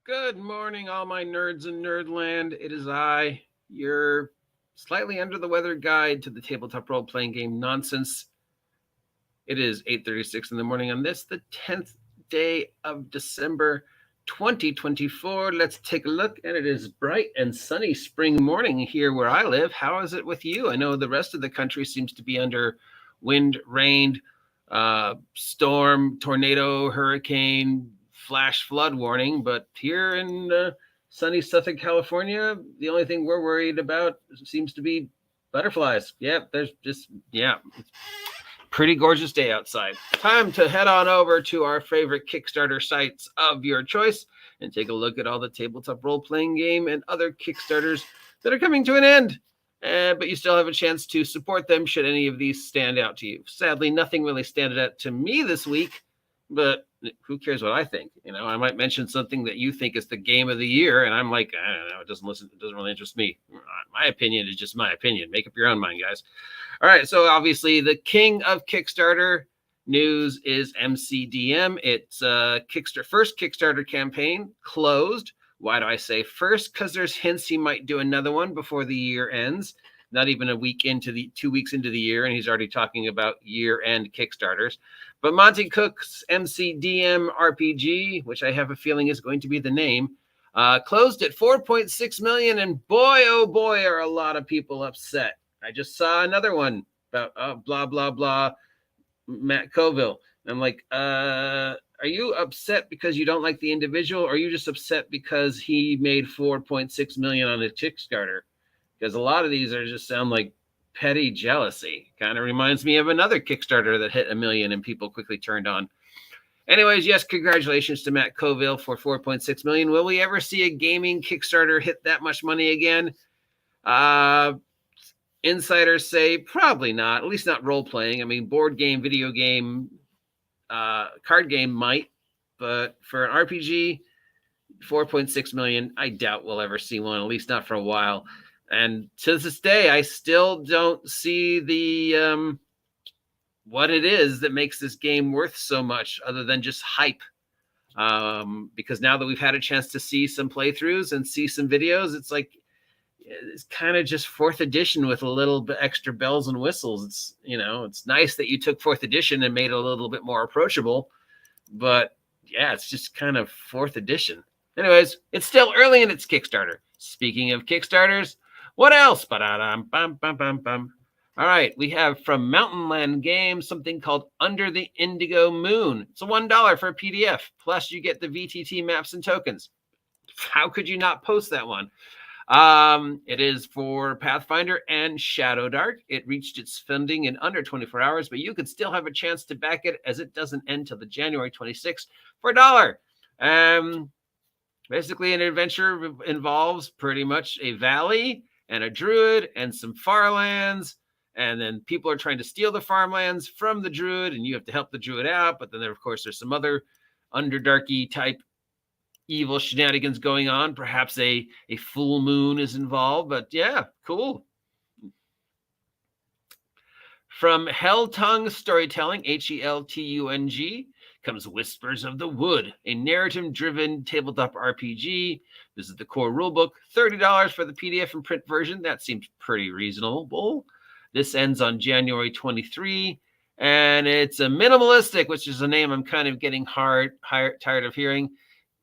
Good morning, all my nerds in Nerdland. It is I, your slightly under the weather guide to the tabletop role-playing game nonsense. It is 8:36 in the morning on this, the 10th day of December 2024. Let's take a look, and it is bright and sunny spring morning here where I live. How is it with you? I know the rest of the country seems to be under wind, rain, storm, tornado, hurricane, flash flood warning, but here in sunny Southern California, the only thing we're worried about seems to be butterflies. It's pretty gorgeous day outside. Time to head on over to our favorite Kickstarter sites of your choice and take a look at all the tabletop role-playing game and other Kickstarters that are coming to an end. But you still have a chance to support them should any of these stand out to you. Sadly, nothing really standed out to me this week, but who cares what I think? You know, I might mention something that you think is the game of the year, and I'm like, I don't know, it doesn't really interest me. My opinion is just my opinion. Make up your own mind, guys. All right, so obviously the king of Kickstarter news is MCDM. It's first Kickstarter campaign closed. Why do I say first? Because there's hints he might do another one before the year ends. Not even 2 weeks into the year, and he's already talking about year-end Kickstarters. But Monty Cook's MCDM RPG, which I have a feeling is going to be the name, closed at 4.6 million, and boy, oh boy, are a lot of people upset. I just saw another one about blah, blah, blah, Matt Colville. I'm like, are you upset because you don't like the individual, or are you just upset because he made 4.6 million on a Kickstarter? Because a lot of these just sound like petty jealousy. Kind of reminds me of another Kickstarter that hit 1 million and people quickly turned on. Anyways, yes, congratulations to Matt Colville for 4.6 million. Will we ever see a gaming Kickstarter hit that much money again? Insiders say probably not, at least not role-playing. I mean, board game, video game, card game might, but for an RPG, 4.6 million, I doubt we'll ever see one, at least not for a while. And to this day, I still don't see the what it is that makes this game worth so much other than just hype. Because now that we've had a chance to see some playthroughs and see some videos, it's like it's kind of just 4th edition with a little bit extra bells and whistles. It's, you know, it's nice that you took 4th edition and made it a little bit more approachable, but yeah, it's just kind of 4th edition. Anyways, it's still early in its Kickstarter. Speaking of Kickstarters, what else? All right, we have from Mountainland Games something called Under the Indigo Moon. It's $1 for a PDF, plus you get the VTT maps and tokens. How could you not post that one? It is for Pathfinder and Shadow Dark. It reached its funding in under 24 hours, but you could still have a chance to back it as it doesn't end till the January 26th for $1. Basically, an adventure involves pretty much a valley and a druid and some farmlands, and then people are trying to steal the farmlands from the druid, and you have to help the druid out. But then, of course, there's some other Underdarky type evil shenanigans going on. Perhaps a full moon is involved, but yeah, cool. From Helltongue Storytelling, Heltung, comes Whispers of the Wood, a narrative-driven tabletop RPG. This is the core rulebook, $30 for the PDF and print version. That seems pretty reasonable. This ends on January 23, and it's a minimalistic, which is a name I'm kind of getting tired of hearing.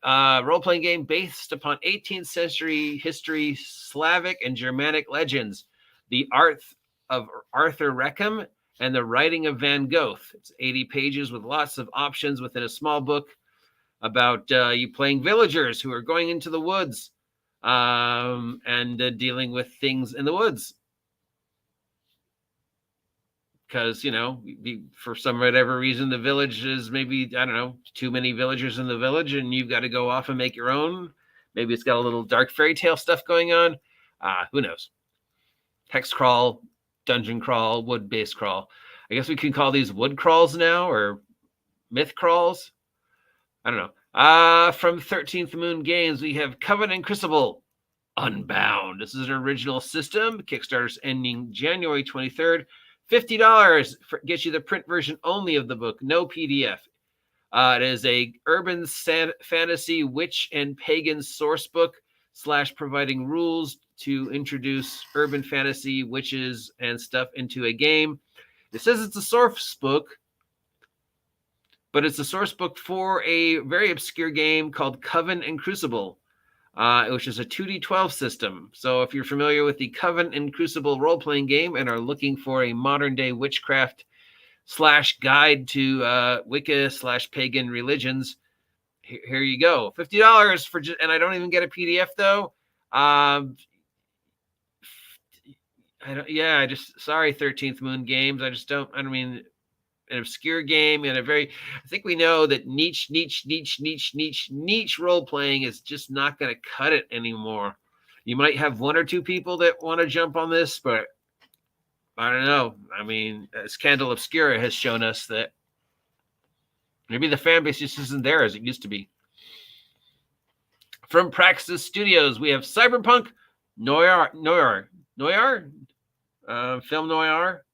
Role-playing game based upon 18th century history, Slavic and Germanic legends. The art of Arthur Rackham and the writing of Van Gogh. It's 80 pages with lots of options within a small book about you playing villagers who are going into the woods and dealing with things in the woods. Because, you know, for some whatever reason, the village is maybe, I don't know, too many villagers in the village and you've got to go off and make your own. Maybe it's got a little dark fairy tale stuff going on. Who knows? Hex crawl, dungeon crawl, wood-based crawl. I guess we can call these wood crawls now, or myth crawls. I don't know. From 13th Moon Games, we have Covenant Crucible Unbound. This is an original system. Kickstarter's ending January 23rd. $50 gets you the print version only of the book, no PDF. It is a urban fantasy witch and pagan source book / providing rules to introduce urban fantasy witches and stuff into a game. It says it's a source book, but it's a source book for a very obscure game called Coven and Crucible, which is a 2D12 system. So if you're familiar with the Coven and Crucible role-playing game and are looking for a modern-day witchcraft / guide to Wicca / pagan religions, here you go. $50 for, and I don't even get a PDF though. Sorry, 13th Moon Games. I mean, an obscure game and I think we know that niche role playing is just not going to cut it anymore. You might have one or two people that want to jump on this, but I don't know. I mean, Scandal Obscura has shown us that maybe the fan base just isn't there as it used to be. From Praxis Studios, we have Cyberpunk Noir, film noir.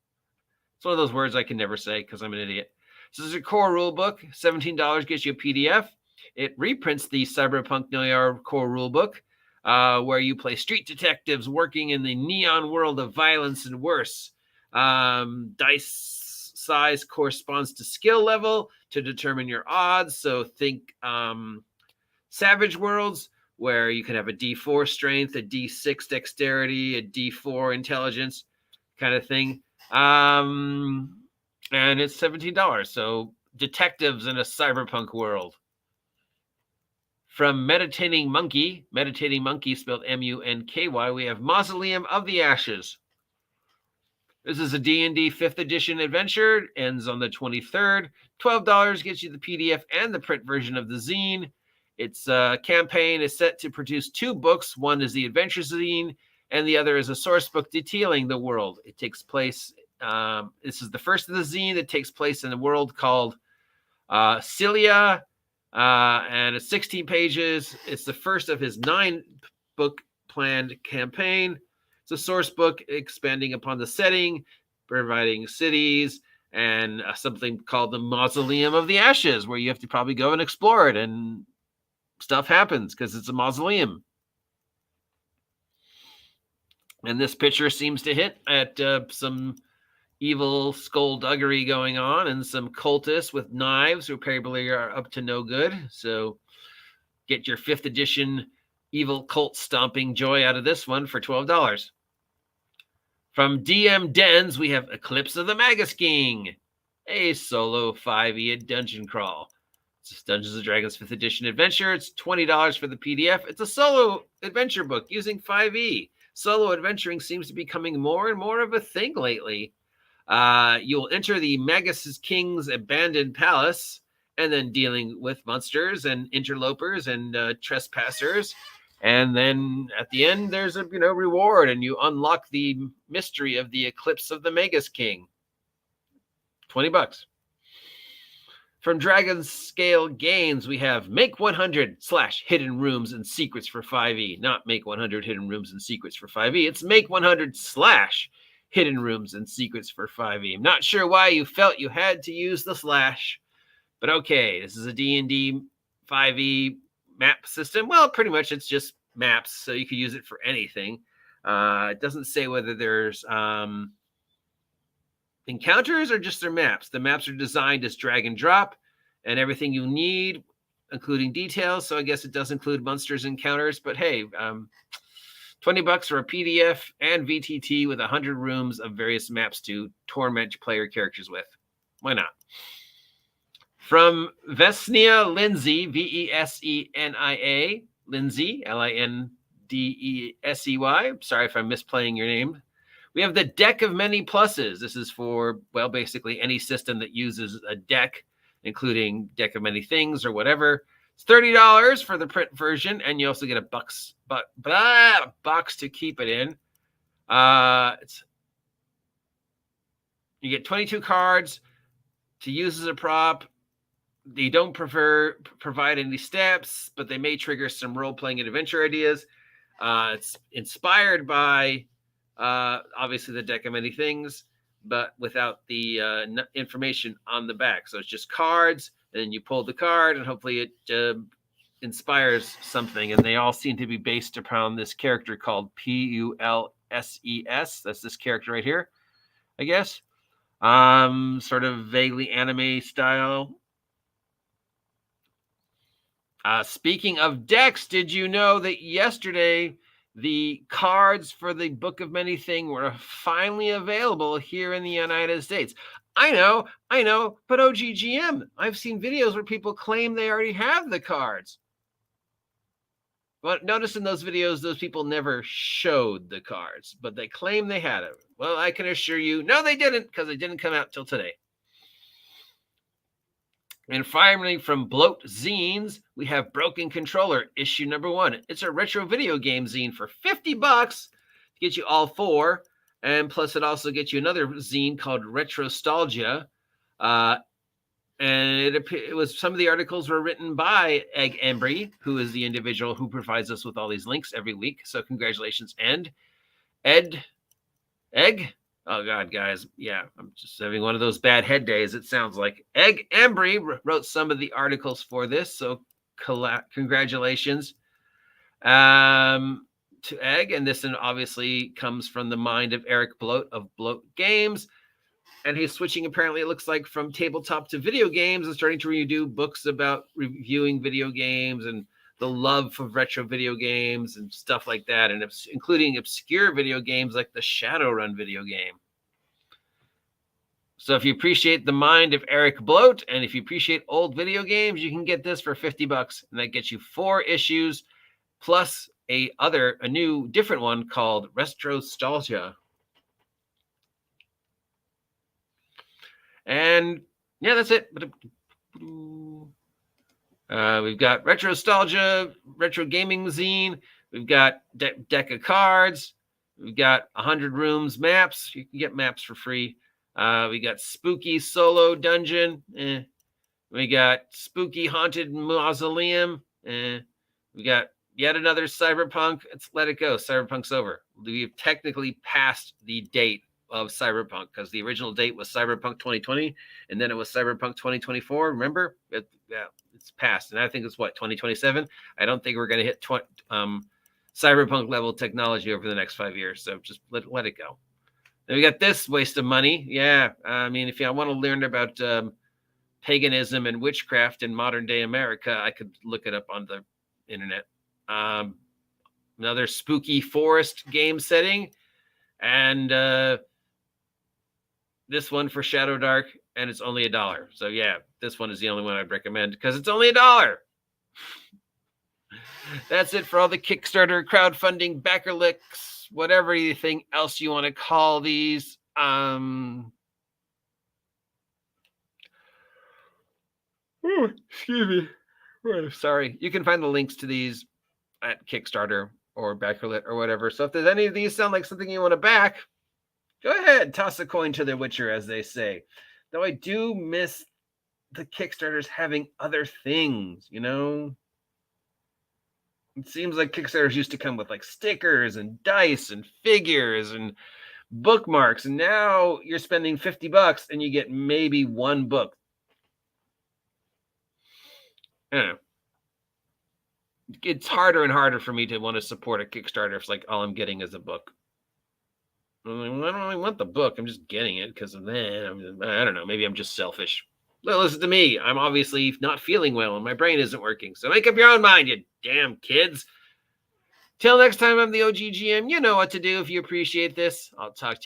It's one of those words I can never say because I'm an idiot. So this is a core rule book. $17 gets you a PDF. It reprints the Cyberpunk Noir core rule book, where you play street detectives working in the neon world of violence and worse. Dice size corresponds to skill level to determine your odds. So think Savage Worlds, where you can have a D4 strength, a D6 dexterity, a D4 intelligence kind of thing. And it's $17. So detectives in a cyberpunk world. From Meditating Monkey spelled M-U-N-K-Y, we have Mausoleum of the Ashes. This is a D&D 5th edition adventure. Ends on the 23rd. $12 gets you the PDF and the print version of the zine. Its campaign is set to produce 2 books. One is the adventure zine, and the other is a source book detailing the world. It takes place, this is the first of the zine that takes place in a world called Cilia, and it's 16 pages. It's the first of his 9-book planned campaign. It's a source book expanding upon the setting, providing cities, and something called the Mausoleum of the Ashes, where you have to probably go and explore it, and stuff happens because it's a mausoleum. And this picture seems to hit at some evil skullduggery going on and some cultists with knives who apparently are up to no good. So get your 5th edition evil cult stomping joy out of this one for $12. From DM Dens, we have Eclipse of the Magus King, a solo 5e dungeon crawl. It's Dungeons & Dragons 5th edition adventure. It's $20 for the PDF. It's a solo adventure book using 5e. Solo adventuring seems to be becoming more and more of a thing lately. You'll enter the Magus King's abandoned palace and then dealing with monsters and interlopers and trespassers. And then at the end, there's a reward, and you unlock the mystery of the Eclipse of the Magus King. $20. From Dragon Scale Games, we have Make 100 / Hidden Rooms and Secrets for 5e. Not Make 100 Hidden Rooms and Secrets for 5e. It's Make 100 / Hidden Rooms and Secrets for 5e. I'm not sure why you felt you had to use the slash, but okay. This is a D&D 5e map system. Well, pretty much it's just maps, so you can use it for anything. It doesn't say whether there's encounters or just their maps. The maps are designed as drag and drop, and everything you need, including details. So I guess it does include monsters encounters, but hey, $20 for a PDF and VTT with 100 rooms of various maps to torment player characters with. Why not? From Vesnia Lindsay, Vesenia, Lindsay, Lindesey. Sorry if I'm misplaying your name. We have the Deck of Many Pluses. This is for, well, basically any system that uses a deck, including Deck of Many Things or whatever. It's $30 for the print version, and you also get a box to keep it in. You get 22 cards to use as a prop. They don't provide any steps, but they may trigger some role-playing and adventure ideas. It's inspired by, obviously, the Deck of Many Things, but without the information on the back. So it's just cards, and then you pull the card, and hopefully it inspires something. And they all seem to be based upon this character called Pulses. That's this character right here, I guess. Sort of vaguely anime style. Speaking of decks, did you know that yesterday the cards for the Book of Many Things were finally available here in the United States? I know, but OGGM, I've seen videos where people claim they already have the cards. But notice in those videos, those people never showed the cards, but they claim they had it. Well, I can assure you, no, they didn't, because it didn't come out till today. And finally, from Bloat Zines, we have Broken Controller, issue number 1. It's a retro video game zine for $50 to get you all 4. And plus, it also gets you another zine called Retrostalgia. And it was, some of the articles were written by Egg Embry, who is the individual who provides us with all these links every week. So congratulations, Egg. Oh, God, guys. Yeah, I'm just having one of those bad head days, it sounds like. Egg Embry wrote some of the articles for this, so congratulations to Egg. And this obviously comes from the mind of Eric Bloat of Bloat Games. And he's switching, apparently, it looks like, from tabletop to video games and starting to redo books about reviewing video games and the love of retro video games and stuff like that, and including obscure video games like the Shadowrun video game. So if you appreciate the mind of Eric Bloat, and if you appreciate old video games, you can get this for $50, and that gets you 4 issues plus a new different one called Retrostalgia. And yeah, that's it. We've got Retrostalgia, Retro Gaming Zine. We've got deck of cards. We've got 100 rooms maps. You can get maps for free. We got Spooky Solo Dungeon. We got Spooky Haunted Mausoleum. We got yet another Cyberpunk. Let it go. Cyberpunk's over. We've technically passed the date of Cyberpunk, because the original date was Cyberpunk 2020, and then it was Cyberpunk 2024. Remember? It's passed, and I think it's 2027. I don't think we're going to hit Cyberpunk level technology over the next 5 years. So just let it go. Then we got this waste of money. Yeah, I mean, if I want to learn about paganism and witchcraft in modern day America, I could look it up on the internet. Another spooky forest game setting, and this one for Shadow Dark, and it's only $1. So yeah, this one is the only one I'd recommend because it's only $1. That's it for all the Kickstarter, crowdfunding, backer licks, whatever anything else you want to call these. Excuse me. Sorry. You can find the links to these at Kickstarter or Backerlit or whatever. So if there's any of these sound like something you want to back, go ahead, toss a coin to the Witcher, as they say. Though I do miss the Kickstarters having other things, you know? It seems like Kickstarters used to come with like stickers and dice and figures and bookmarks, and now you're spending $50 and you get maybe one book. I don't know. It's harder and harder for me to want to support a Kickstarter if it's like all I'm getting is a book. I'm like, I don't really want the book. I'm just getting it because of that. I don't know. Maybe I'm just selfish. Well, listen to me. I'm obviously not feeling well and my brain isn't working. So make up your own mind, you damn kids. Till next time, I'm the OGGM. You know what to do if you appreciate this. I'll talk to you.